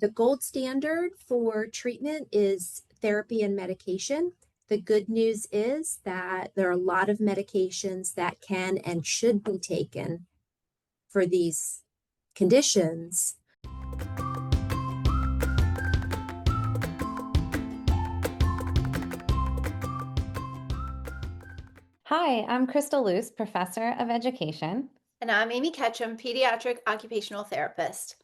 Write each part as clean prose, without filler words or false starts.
The gold standard for treatment is therapy and medication. The good news is that there are a lot of medications that can and should be taken for these conditions. Hi, I'm Crystal Luce, Professor of Education. And I'm Aimee Ketchum, pediatric occupational therapist.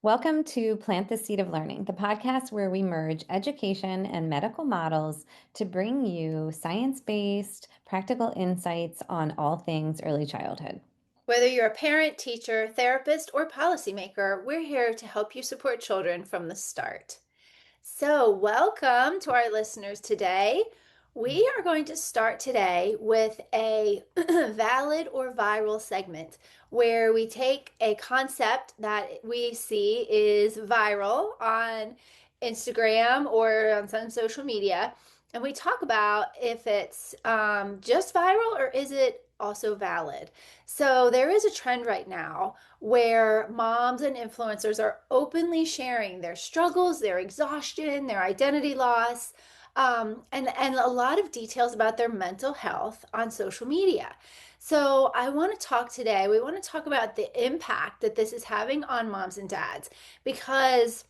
Welcome to Plant the Seed of Learning, the podcast where we merge education and medical models to bring you science-based, practical insights on all things early childhood. Whether you're a parent, teacher, therapist, or policymaker, we're here to help you support children from the start. So, welcome to our listeners today. We are going to start today with a valid or viral segment where we take a concept that we see is viral on Instagram or on some social media, and we talk about if it's just viral or is it also valid. So, there is a trend right now where moms and influencers are openly sharing their struggles, their exhaustion, their identity loss, and a lot of details about their mental health on social media. So I want to talk today, we want to talk about the impact that this is having on moms and dads because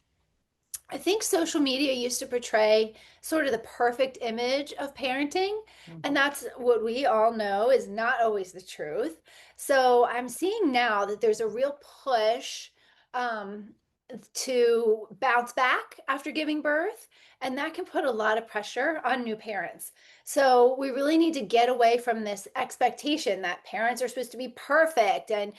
I think social media used to portray sort of the perfect image of parenting, and Mhm. that's what we all know is not always the truth. So I'm seeing now that there's a real push um, to bounce back after giving birth, and that can put a lot of pressure on new parents. So we really need to get away from this expectation that parents are supposed to be perfect and,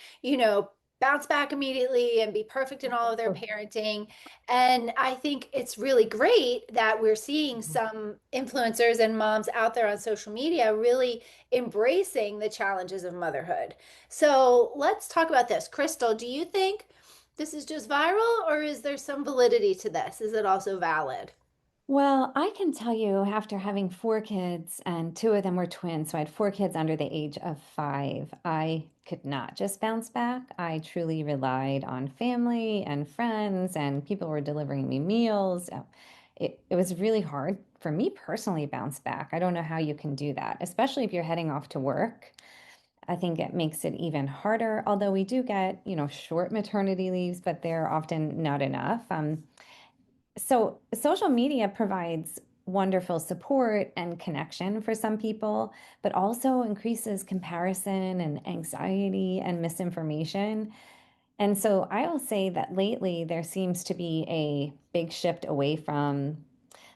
bounce back immediately and be perfect in all of their parenting. And I think it's really great that we're seeing some influencers and moms out there on social media really embracing the challenges of motherhood. So let's talk about this. Crystal, do you think this is just viral or is there some validity to this? Is it also valid? Well, I can tell you after having four kids, and two of them were twins, so I had four kids under the age of 5, I could not just bounce back. I truly relied on family and friends, and people were delivering me meals. It was really hard for me personally to bounce back. I don't know how you can do that, especially if you're heading off to work. I think it makes it even harder, although we do get, short maternity leaves, but they're often not enough. So social media provides wonderful support and connection for some people, but also increases comparison and anxiety and misinformation. And so I will say that lately there seems to be a big shift away from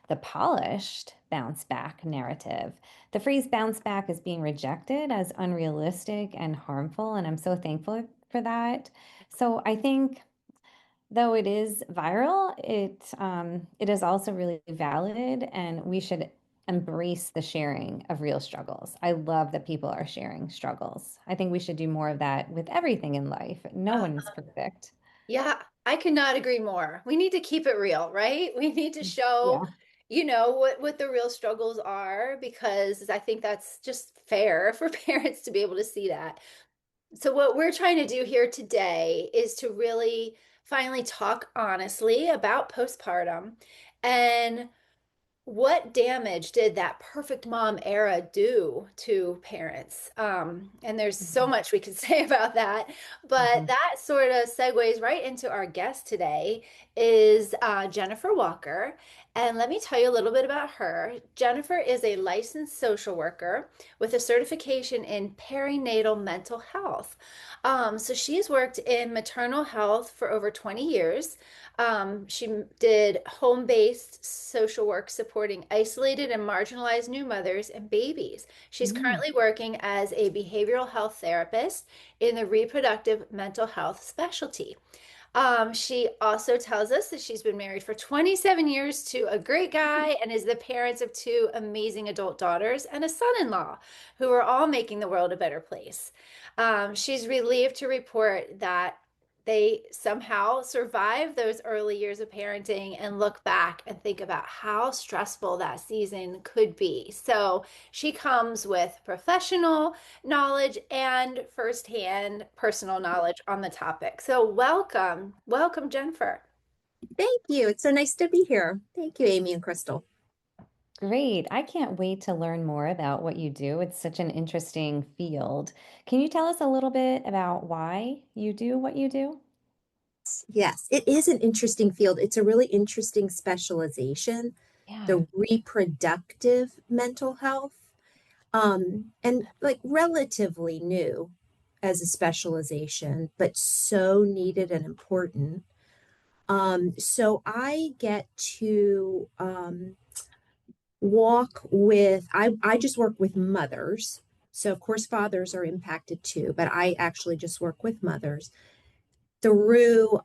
the polished bounce back narrative. The phrase bounce back is being rejected as unrealistic and harmful, and I'm so thankful for that. So I think though it is viral, it is also really valid, and we should embrace the sharing of real struggles. I love that people are sharing struggles. I think we should do more of that with everything in life. No Uh, one's perfect. yeah, I could not agree more. We need to keep it real, right? We need to show, Yeah. what the real struggles are because I think that's just fair for parents to be able to see that. So, what we're trying to do here today is to really finally talk honestly about postpartum and what damage did that perfect mom era do to parents? And there's so Mhm. much we could say about that, but Mhm. that sort of segues right into our guest today is Jennifer Walker. And let me tell you a little bit about her. Jennifer is a licensed social worker with a certification in perinatal mental health. So she's worked in maternal health for over 20 years. She did home-based social work supporting isolated and marginalized new mothers and babies. She's Mm. currently working as a behavioral health therapist in the reproductive mental health specialty. She also tells us that she's been married for 27 years to a great guy and is the parents of two amazing adult daughters and a son-in-law who are all making the world a better place. She's relieved to report that they somehow survive those early years of parenting and look back and think about how stressful that season could be. So she comes with professional knowledge and firsthand personal knowledge on the topic. So welcome, welcome, Jennifer. Thank you. It's so nice to be here. Thank you, Aimee and Crystal. Great. I can't wait to learn more about what you do. It's such an interesting field. Can you tell us a little bit about why you do what you do? Yes, it is an interesting field. It's a really interesting specialization, Yeah. the reproductive mental health, and like relatively new as a specialization, but so needed and important. So I get to walk with, I just work with mothers. So of course fathers are impacted too, but I actually just work with mothers through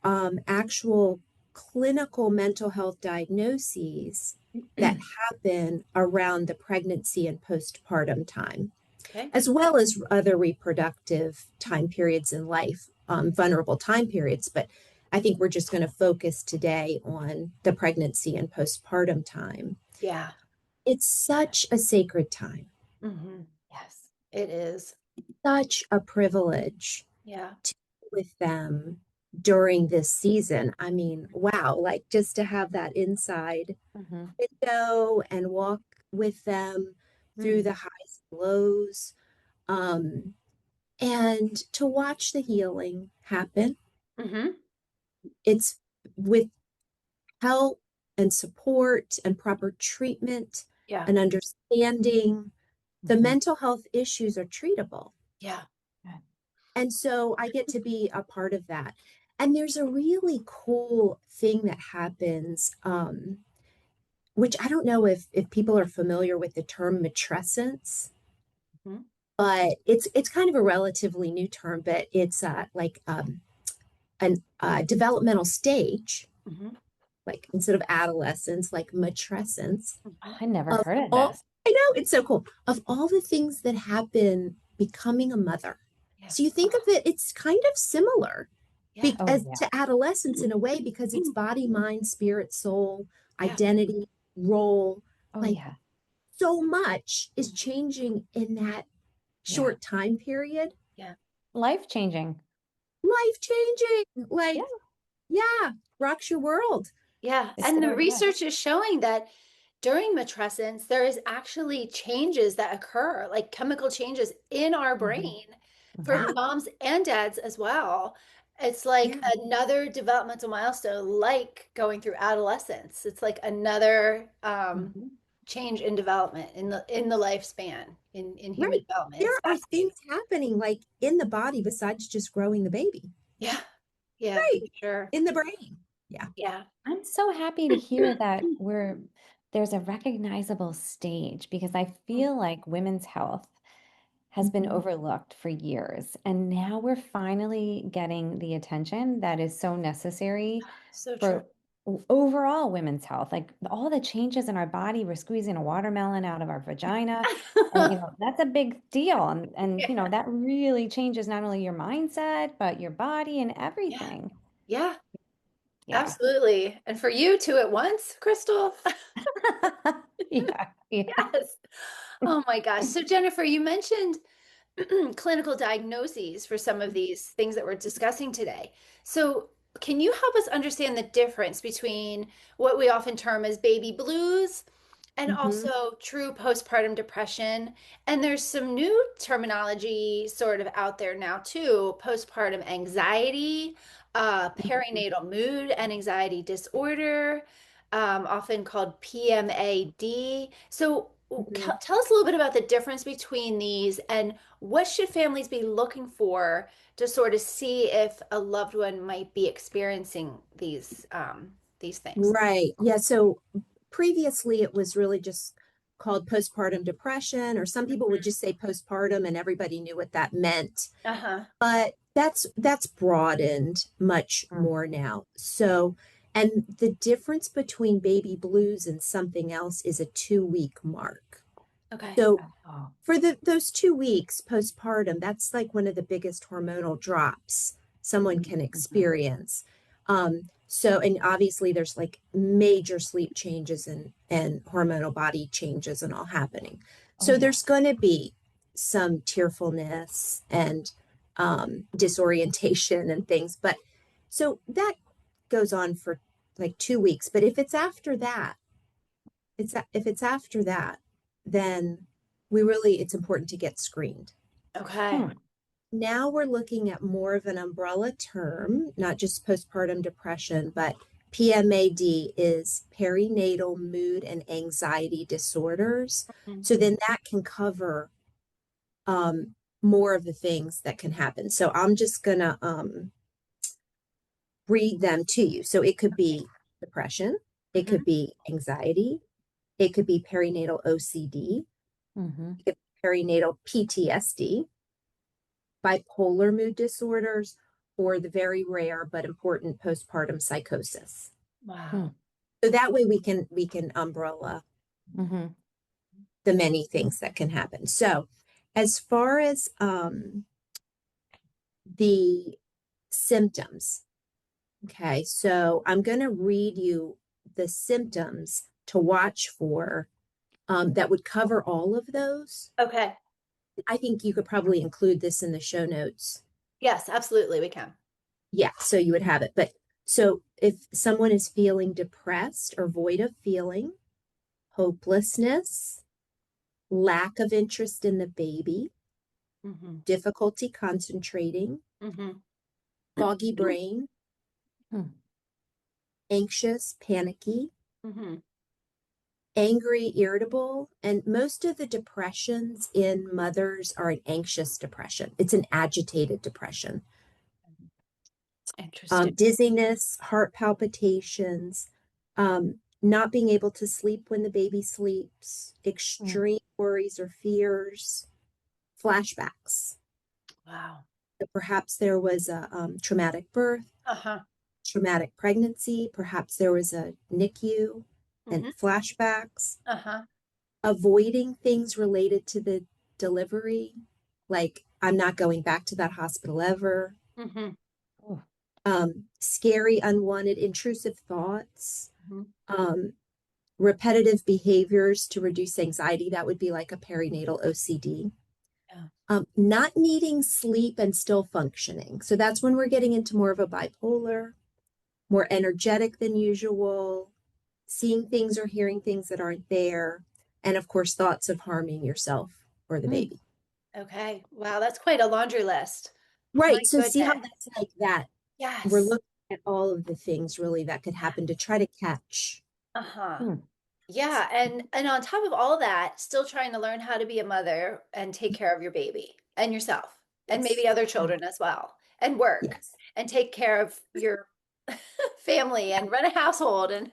actual clinical mental health diagnoses that happen around the pregnancy and postpartum time, Okay. as well as other reproductive time periods in life, vulnerable time periods. But I think we're just going to focus today on the pregnancy and postpartum time. Yeah. It's such a sacred time, Yes. It is. such a privilege Yeah. to be with them during this season. I mean, wow, like just to have that inside Hmm. window and walk with them through the highs and lows, um, and to watch the healing happen. Mm-hmm. It's with help and support and proper treatment Yeah. and understanding. The Hmm. mental health issues are treatable. Yeah. And so I get to be a part of that. And there's a really cool thing that happens, which I don't know if people are familiar with the term matrescence, Mm-hmm. but it's kind of a relatively new term, but it's like an developmental stage, Mm-hmm. like instead of adolescence, like matrescence I never of heard of all. this. I know it's so cool of all the things that happen becoming a mother. Yeah. So you think of it, it's kind of similar Yeah. Oh, as yeah. to adolescence in a way because it's body, mind, spirit, soul, Yeah. identity, role. Oh, Like yeah. so much is changing in that Yeah. short time period. Yeah. Life changing. Life changing. Yeah. Like, yeah, rocks your world. Yeah. It And the so does. research is showing that during matrescence, there is actually changes that occur, like chemical changes in our Hmm. brain for Yeah, moms and dads as well. It's yeah, like another developmental milestone, like going through adolescence. It's like another Hmm. change in development in the lifespan in human right. development. There It's are fascinating. things happening like in the body besides just growing the baby. Yeah. Yeah, Right. for sure. In the brain. Yeah. Yeah. I'm so happy to hear that there's a recognizable stage because I feel like women's health has been Mhm. overlooked for years. And now we're finally getting the attention that is so necessary So true. for overall women's health. Like all the changes in our body, we're squeezing a watermelon out of our vagina. And that's a big deal. And Yeah. that really changes not only your mindset, but your body and Yeah. everything. Yeah. Yeah. Absolutely. And for you two at once, Crystal? Yeah. Yeah. Yes. Oh my gosh. So Jennifer, you mentioned clinical diagnoses for some of these things that we're discussing today. So can you help us understand the difference between what we often term as baby blues and Mhm. also true postpartum depression? And there's some new terminology sort of out there now too, postpartum anxiety, Mhm. perinatal mood and anxiety disorder, often called PMAD. So Mhm. tell us a little bit about the difference between these and what should families be looking for to sort of see if a loved one might be experiencing these things. Right. Yeah. So previously it was really just called postpartum depression, or some people would just say postpartum and everybody knew what that meant. Uh-huh. But that's broadened much Mm. more now. So, and the difference between baby blues and something else is a 2 week mark. Okay. So Oh. for those 2 weeks postpartum, that's like one of the biggest hormonal drops someone can Mhm. experience. So, and obviously there's like major sleep changes and hormonal body changes and all happening. Oh, So yeah. there's going to be some tearfulness and disorientation and things. But so that goes on for like 2 weeks. But if it's after that, if it's after that, then it's important to get screened. Okay. Hmm. Now we're looking at more of an umbrella term, not just postpartum depression, but PMAD is perinatal mood and anxiety disorders. Mhm. So then that can cover more of the things that can happen. So I'm just gonna read them to you. So it could be depression, it Mhm. could be anxiety, it could be perinatal OCD, Mm-hmm. it could be perinatal PTSD, bipolar mood disorders, or the very rare but important postpartum psychosis. Wow. So that way we can umbrella Mm-hmm. the many things that can happen. So as far as the symptoms, okay, so I'm going to read you the symptoms to watch for that would cover all of those. Okay. I think you could probably include this in the show notes. Yes, absolutely, we can. Yeah, so you would have it. But so if someone is feeling depressed or void of feeling, hopelessness, lack of interest in the baby, Mm-hmm. difficulty concentrating, Mm-hmm. foggy brain, Hmm. anxious, panicky, Mm-hmm. angry, irritable, and most of the depressions in mothers are an anxious depression. It's an agitated depression. Interesting. Dizziness, heart palpitations, not being able to sleep when the baby sleeps, Hmm. extreme worries or fears, flashbacks. Wow. Perhaps there was a traumatic birth, Uh-huh. traumatic pregnancy, perhaps there was a NICU and Mm-hmm. flashbacks, Uh-huh. avoiding things related to the delivery, like I'm not going back to that hospital ever, Mm-hmm. Oh. scary, unwanted, intrusive thoughts, Mm-hmm. um, repetitive behaviors to reduce anxiety. That would be like a perinatal OCD. Yeah. Not needing sleep and still functioning. So that's when we're getting into more of a bipolar, more energetic than usual, seeing things or hearing things that aren't there, and of course, thoughts of harming yourself or the Hmm. baby. Okay. Wow, that's quite a laundry list. My Right. So see how goodness. that's like that. We're Yes. looking at all of the things really that could happen to try to catch. Uh-huh. Hmm. Yeah, and on top of all that, still trying to learn how to be a mother and take care of your baby and yourself and Yes. maybe other Yeah. children as well and work Yes. and take care of your family and run a household and oh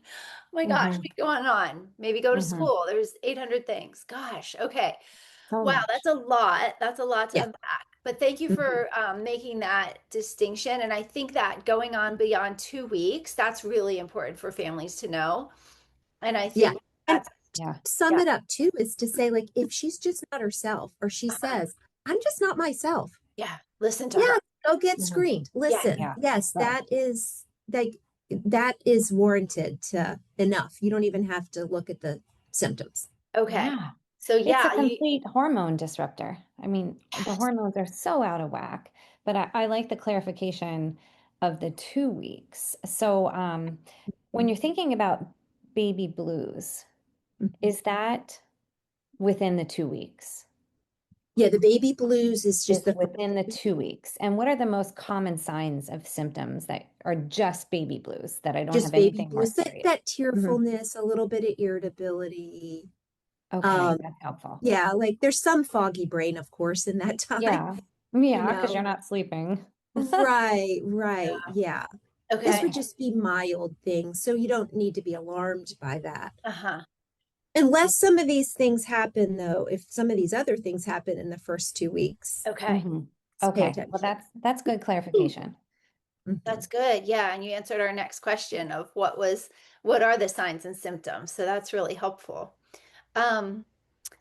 my gosh, Mm-hmm. we go on and on. Maybe go to Mm-hmm. school. There's 800 things. Gosh, okay. So Wow, much. that's a lot. That's a lot to Yeah. unpack. But thank you Mhm. for making that distinction. And I think that going on beyond 2 weeks, that's really important for families to know. And I Yeah. think And that's, Yeah. sum yeah, it up too is to say, like, if she's just not herself, or she uh-huh, says, I'm just not myself, yeah, listen to her. yeah, go get Mm-hmm. screened. Yeah, Listen, Yeah. yes, Right. that is like that is warranted to enough. You don't even have to look at the symptoms. okay. Yeah. So It's a yeah, you, complete hormone disruptor. I mean, the yes, hormones are so out of whack, but I like the clarification of the 2 weeks. So, when you're thinking about baby blues, Mhm. is that within the 2 weeks? Yeah, the baby blues is just Is the first within the 2 weeks. And what are the most common signs of symptoms that are just baby blues that I don't just have baby anything more blues, serious? that Mhm. tearfulness, a little bit of irritability. Okay, Um, that's helpful. yeah, like there's some foggy brain, of course, in that time, Yeah. you Yeah, because know. you're not sleeping. Right, right. Yeah. This okay. would just be mild things, so you don't need to be alarmed by that. Uh-huh. Unless some of these things happen, though, if some of these other things happen in the first 2 weeks, Okay. Mhm. let's pay Okay, well, attention. that's good clarification. Mhm. That's good. Yeah, and you answered our next question of what are the signs and symptoms. So that's really helpful. Um,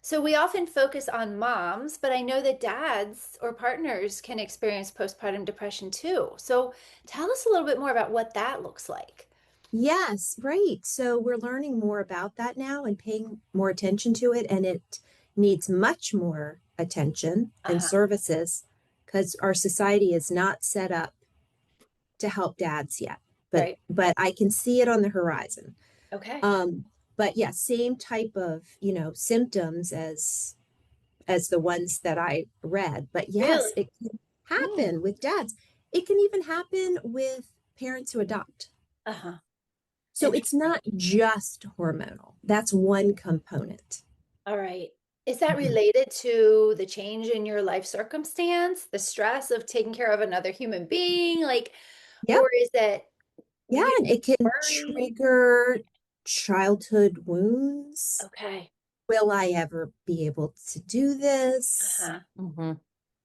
so we often focus on moms, but I know that dads or partners can experience postpartum depression too. So tell us a little bit more about what that looks like. Yes, right. So we're learning more about that now and paying more attention to it, and it needs much more attention and Uh-huh. services because our society is not set up to help dads yet. Right. but I can see it on the horizon. Okay. Um, but yeah, same type of, symptoms as the ones that I read. But yes, Really? it can Mm. happen with dads. It can even happen with parents who adopt. Uh-huh. So it's Interesting. not just hormonal. That's one component. All right. Is that Mhm. related to the change in your life circumstance, the stress of taking care of another human being? Like, Yep. or is it Yeah, we and it can worry? trigger childhood wounds. Okay. Will I ever be able to do this? Uh-huh. Hmm.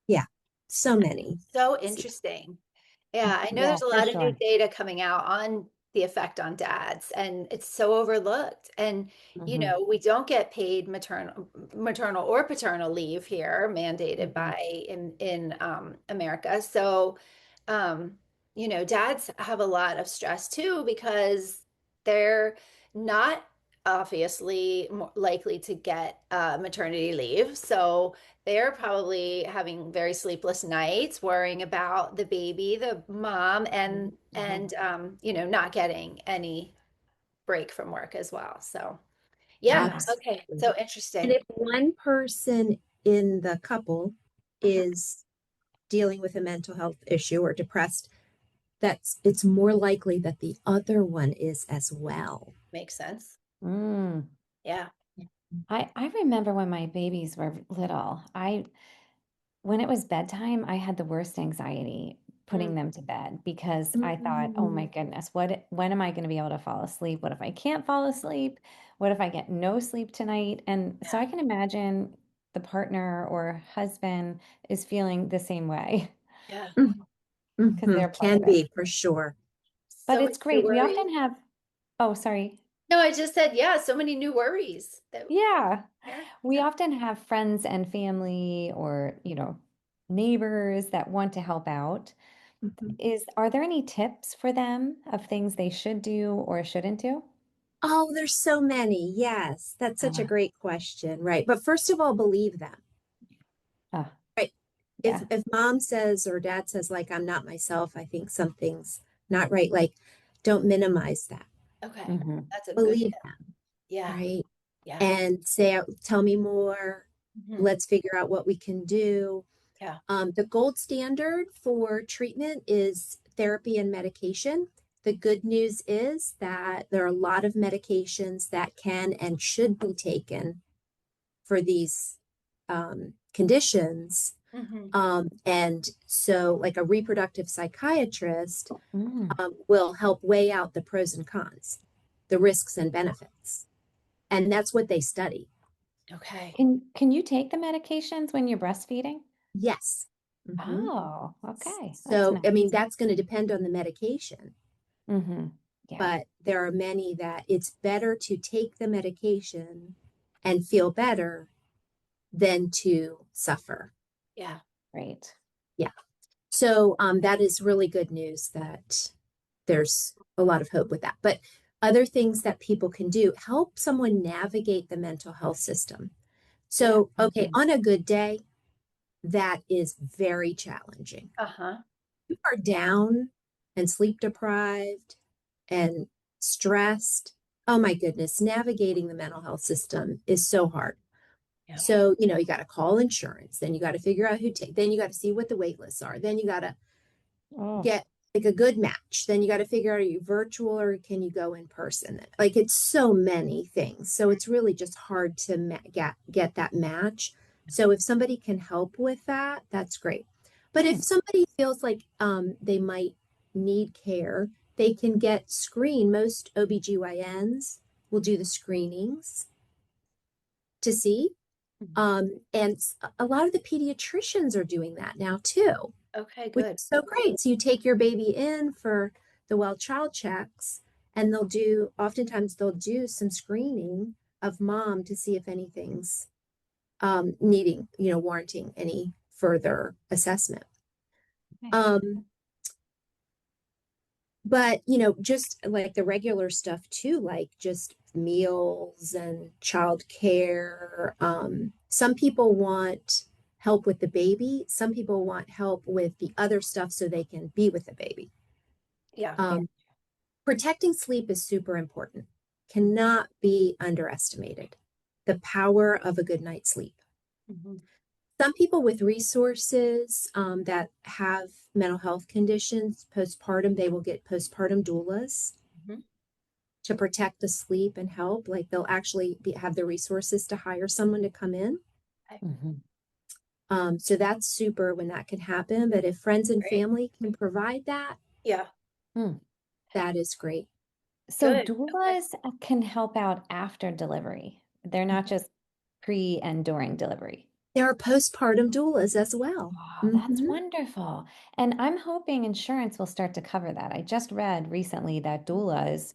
Yeah, so many. So So, interesting. Yeah, I know Yeah, there's a for lot of new sure. data coming out on the effect on dads, and it's so overlooked. And Hmm. we don't get paid maternal or paternal leave here, mandated Hmm. by in America. So, um, dads have a lot of stress too because they're not obviously more likely to get maternity leave. So they're probably having very sleepless nights, worrying about the baby, the mom, and Hmm. not getting any break from work as well. So yeah, Yeah. okay, absolutely. so And interesting. if one person in the couple Mhm. is dealing with a mental health issue or depressed, it's more likely that the other one is as well. Makes sense. Mm. Yeah. I remember when my babies were little, when it was bedtime, I had the worst anxiety putting Mm, them to bed because I thought, oh my Mm, goodness, when am I going to be able to fall asleep? What if I can't fall asleep? What if I get no sleep tonight? And so yeah. I can imagine the partner or husband is feeling the same way Yeah. because they're part Can of it. be for sure. But So many it's new great. We worries. often have, oh, sorry. No, I just said, yeah, so many new worries that Yeah. parents We have. often have friends and family or, neighbors that want to help out. Mhm. Are there any tips for them of things they should do or shouldn't do? Oh, there's so many. Yes, that's such a Uh, great question, right? But first of all, believe them. uh, Right. If yeah. if mom says or dad says like I'm not myself, I think something's not right. Like, don't minimize that. Okay, Hmm. that's a good Believe tip. them, Yeah. right? Yeah. And say, tell me more. Mhm. Let's figure out what we can do. Yeah. The gold standard for treatment is therapy and medication. The good news is that there are a lot of medications that can and should be taken for these conditions. Hmm. And so, like a reproductive psychiatrist Mm. will help weigh out the pros and cons, the risks and benefits. And that's what they study. Okay. Can you take the medications when you're breastfeeding? Yes. Mhm. Oh, okay. That's So, I mean, nice. that's going to depend on the medication, Hmm. Yeah. but there are many that it's better to take the medication and feel better than to suffer. Yeah. Great. Yeah. So, that is really good news that there's a lot of hope with that. But other things that people can do help someone navigate the mental health system. Yeah. So, okay, Mhm. on a good day, that is very challenging. Uh-huh. You are down and sleep deprived and stressed. Oh my goodness, navigating the mental health system is so hard. Yeah. So, you got to call insurance, then you got to figure out then you got to see what the wait lists are, then you got to Oh. get like a good match. Then you got to figure out, are you virtual or can you go in person? Like it's so many things. So it's really just hard to get that match. So if somebody can help with that, that's great. But if Hmm. somebody feels like they might need care, they can get screened. Most OBGYNs will do the screenings to see. And a lot of the pediatricians are doing that now too, Okay, which good. is so great. So you take your baby in for the well child checks, and oftentimes they'll do some screening of mom to see if anything's warranting any further assessment. Okay. Um, but just like the regular stuff too, like just meals and child care. Some people want help with the baby. Some people want help with the other stuff so they can be with the baby. Yeah. Very Um, true. Protecting sleep is super important, cannot be underestimated. The power of a good night's sleep. Mhm. Some people with resources that have mental health conditions, postpartum, they will get postpartum doulas Mhm. to protect the sleep and help. Like they'll actually have the resources to hire someone to come in. Mhm. So that's super when that can happen. But if friends and Great. family can provide that, Yeah. Mm. that is great. So Good. Okay. doulas can help out after delivery. They're not just pre and during delivery. There are postpartum doulas as well. Oh, that's Hmm. wonderful. And I'm hoping insurance will start to cover that. I just read recently that doulas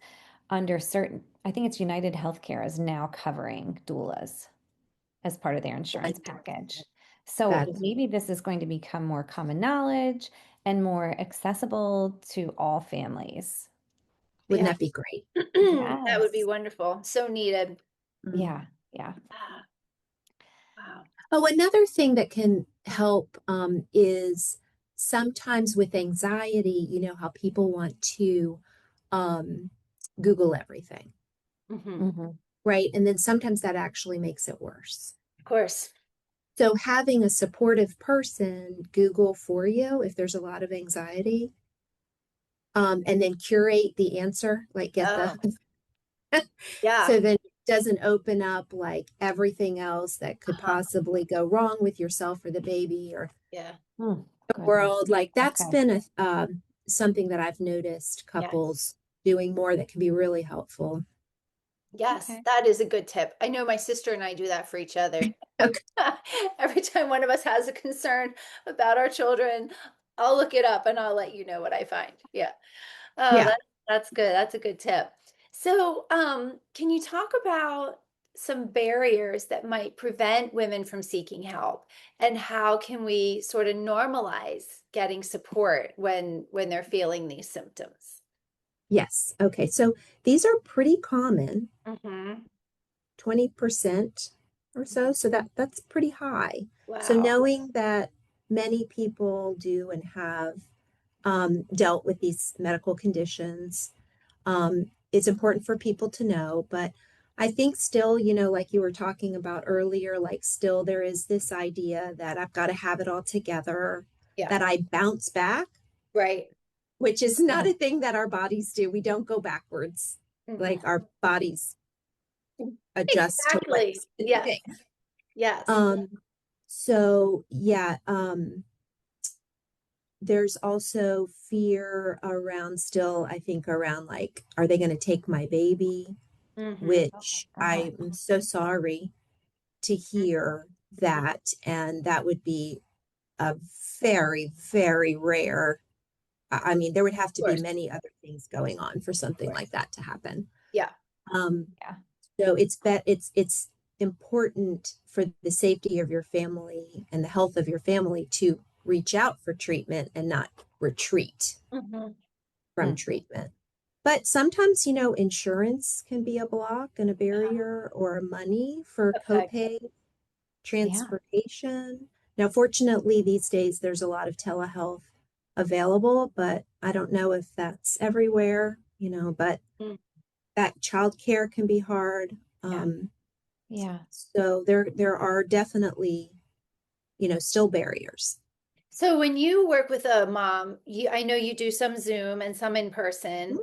under certain, I think it's United Healthcare is now covering doulas as part of their insurance package. So That is, maybe this is going to become more common knowledge and more accessible to all families. wouldn't Yeah. that be great? That would be Yes. wonderful. So needed. Mm. Yeah. Yeah. Ah, wow. Oh, another thing that can help is sometimes with anxiety, you know, how people want to um, Google everything, Hmm. Hmm. right? And then sometimes that actually makes it worse. Of course. So having a supportive person Google for you if there's a lot of anxiety, and then curate the answer, like get the Oh, yeah. so that it doesn't open up like everything else that could Uh-huh. possibly go wrong with yourself or the baby or Yeah. Mm, the goodness. world. Like that's Okay. been a something that I've noticed Yes. couples doing more that can be really helpful. Yes, Okay. that is a good tip. I know my sister and I do that for each other. Okay. Every time one of us has a concern about our children, I'll look it up and I'll let you know what I find. Yeah. Oh, Yeah. that's good. That's a good tip. So, can you talk about some barriers that might prevent women from seeking help, and how can we sort of normalize getting support when they're feeling these symptoms? Yes. Okay. So these are pretty common, Mm-hmm. 20% or so. So that's pretty high. So Wow. knowing that many people do and have dealt with these medical conditions, it's important for people to know. But I think still, you know, like you were talking about earlier, like still there is this idea that I've got to have it all together, Yeah. that I bounce back, Right. which is not Yeah. a thing that our bodies do. We don't go backwards. Mhm. Like our bodies adjust to Exactly. what's the new Yes. thing. Yes. Um, so yeah, there's also fear around still, I think around like, are they going to take my baby? Hmm. Oh Which my God. I'm so sorry to hear that. And that would be a very, very rare. I mean, there would have Of to be course. many other things going on for Of something course. like that to happen. Yeah. Um, Yeah. so it's important for the safety of your family and the health of your family to reach out for treatment and not retreat Hmm. from Hmm. treatment. But sometimes, you know, insurance can be a block and a Uh-huh. barrier or money for Okay. copay, Yeah. transportation. Now, fortunately, these days there's a lot of telehealth available, but I don't know if that's everywhere, you know, but Mm. that childcare can be hard. Yeah. Yeah. So there are definitely, you know, still barriers. So when you work with a mom, I know you do some Zoom and some in person,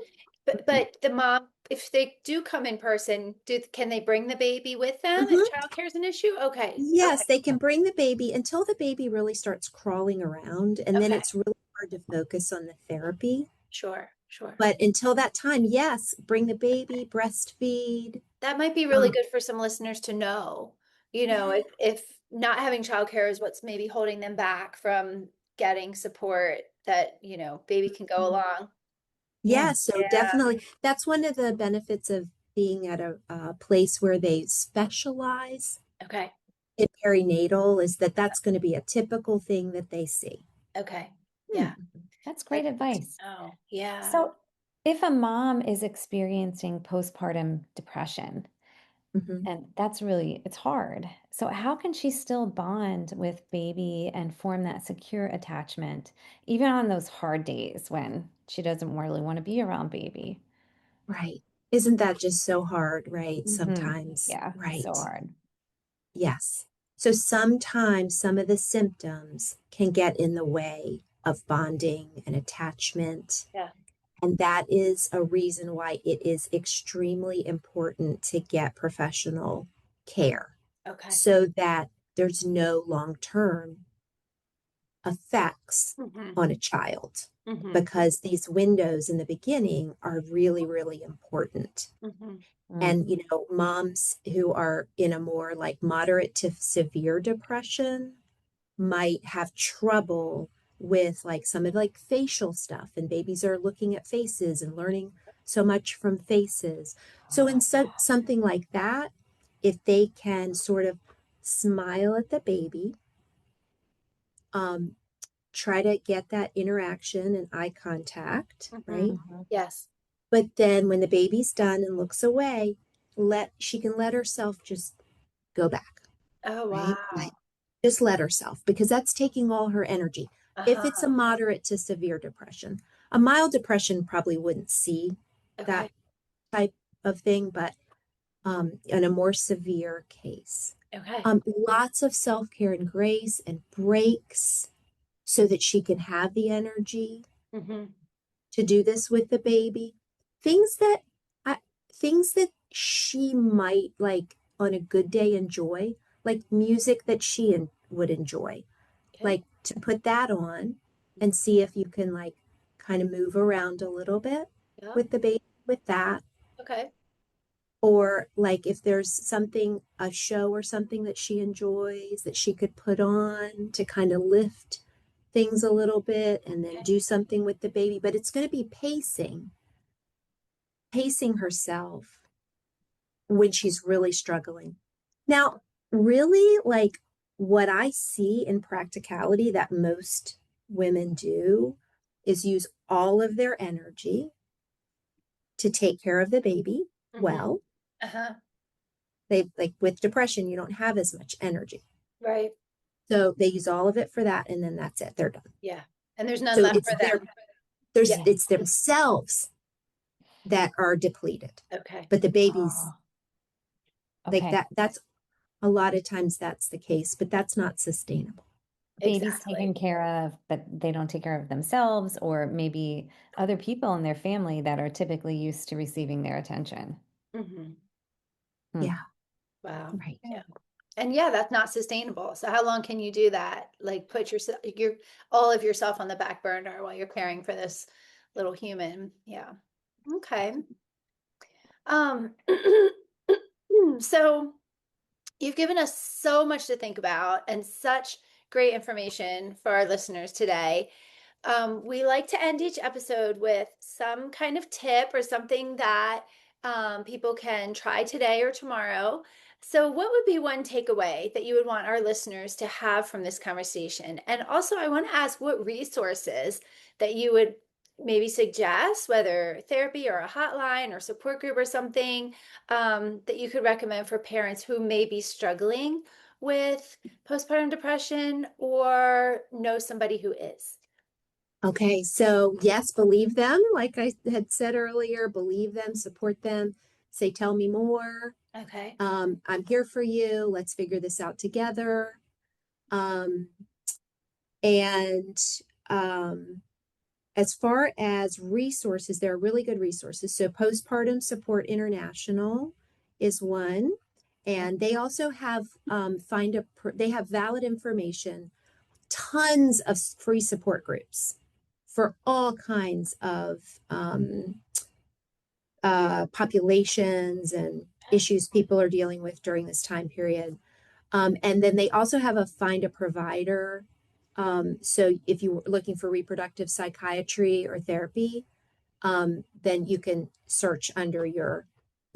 Mhm. but the mom, if they do come in person, can they bring the baby with them if Mhm. childcare is an issue? Okay. Yes, Okay. they can bring the baby until the baby really starts crawling around, and then Okay. it's really hard to focus on the therapy. Sure. Sure. But until that time, yes, bring the baby, breastfeed. That might be really Um, good for some listeners to know, yeah, if not having childcare is what's maybe holding them back from getting support, that, baby can go mhm. along. Yeah. Yeah, so Yeah. definitely that's one of the benefits of being at a place where they specialize Okay. in perinatal is that that's going to be a typical thing that they see. Okay. Hmm. Yeah. That's great That's good to advice. know. Yeah. So, if a mom is experiencing postpartum depression, Mhm. and that's really, it's hard. So, how can she still bond with baby and form that secure attachment, even on those hard days when she doesn't really want to be around baby? Right. Isn't that just so hard, right? Hmm. Sometimes, Yeah, so right. hard. Yes. So sometimes some of the symptoms can get in the way of bonding and attachment. Yeah. And that is a reason why it is extremely important to get professional care Okay. so that there's no long-term effects Mm-hmm. on a child Mm-hmm. because these windows in the beginning are really, really important. Mm-hmm. Mm. And, moms who are in a more like moderate to severe depression might have trouble with like some of like facial stuff, and babies are looking at faces and learning so much from faces. So in something like that, if they can sort of smile at the baby, um, try to get that interaction and eye contact, Mm-hmm. right? Mhm. Yes. But then when the baby's done and looks away, she can let herself just go back, Oh, right? wow. Like, just let herself because that's taking all her energy. If it's a Uh-huh. moderate to severe depression, a mild depression probably wouldn't see that Okay. type of thing, but in a more severe case, Okay. lots of self-care and grace and breaks so that she can have the energy Mm-hmm. to do this with the baby. Things that I things that she might like on a good day enjoy, like music that would enjoy. Okay. Like to put that on and see if you can like kind of move around a little bit Yeah. with the baby with that. Okay. Or like if there's something, a show or something that she enjoys that she could put on to kind of lift things a little bit and then Okay. do something with the baby. But it's going to be pacing herself when she's really struggling. Now, really, like what I see in practicality that most women do is use all of their energy to take care of the baby Mm-hmm. well. Uh-huh. They like with depression, you don't have as much energy. Right. So they use all of it for that and then that's it. They're done. Yeah. And there's none So left for them. Yeah. it's themselves that are depleted. Okay. But the babies Oh, like okay. that's a lot of times that's the case, but that's not sustainable. Babies Exactly. taken care of, but they don't take care of themselves, or maybe other people in their family that are typically used to receiving their attention. Mm-hmm. Hmm. Yeah, Wow. right. Yeah. And yeah, that's not sustainable. So how long can you do that? Like put your all of yourself on the back burner while you're caring for this little human. Yeah. Okay. Um so you've given us so much to think about and such great information for our listeners today. We like to end each episode with some kind of tip or something that people can try today or tomorrow. So, what would be one takeaway that you would want our listeners to have from this conversation? And also, I want to ask what resources that you would maybe suggest, whether therapy or a hotline or support group or something that you could recommend for parents who may be struggling with postpartum depression or know somebody who is. Okay, so yes, believe them. Like I had said earlier, believe them, support them, say, tell me more. Okay. I'm here for you. Let's figure this out together. Um, and um, as far as resources, there are really good resources. So Postpartum Support International is one. And they also have they have valid information, tons of free support groups for all kinds of populations and issues people are dealing with during this time period. And then they also have a find a provider. So if you're looking for reproductive psychiatry or therapy, then you can search under your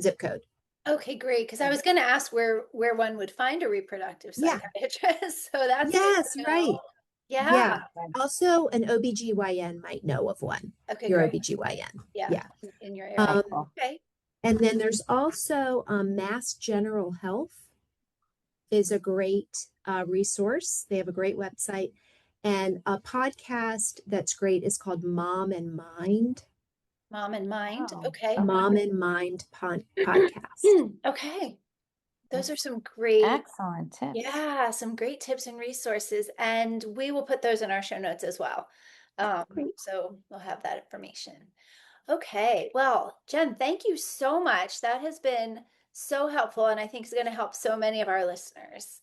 zip code. Okay, great. Because I And was going to ask where one would find a reproductive yeah, psychiatrist. So that's good yes, to know. right. Yeah. Yeah. Also, an OBGYN might know of one, Okay, your great. OBGYN. Yeah, Yeah. in your area. Um, Helpful. Okay. and then there's also Mass General Health is a great resource. They have a great website. And a podcast that's great is called Mom and Mind. Mom in Mind. Wow. Okay. Mom Okay. and Mind podcast. Okay. Those are That's some great, excellent tips. yeah, some great tips and resources. And we will put those in our show notes as well. Great. So we'll have that information. Okay. Well, Jen, thank you so much. That has been so helpful and I think is going to help so many of our listeners.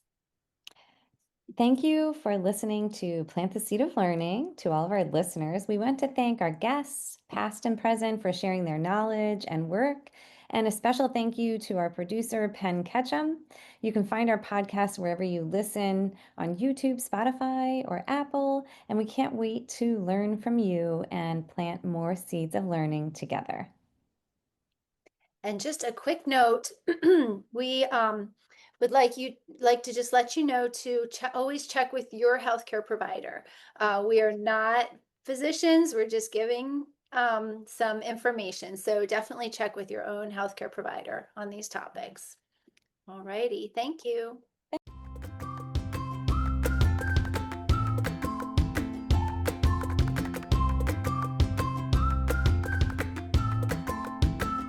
Thank you for listening to Plant the Seed of Learning. To all of our listeners, we want to thank our guests, past and present, for sharing their knowledge and work. And a special thank you to our producer, Penn Ketchum. You can find our podcast wherever you listen on YouTube, Spotify, or Apple. And we can't wait to learn from you and plant more seeds of learning together. And just a quick note, we would like to just let you know to always check with your healthcare provider. We are not physicians, we're just giving some information. So definitely check with your own healthcare provider on these topics. All righty, thank you.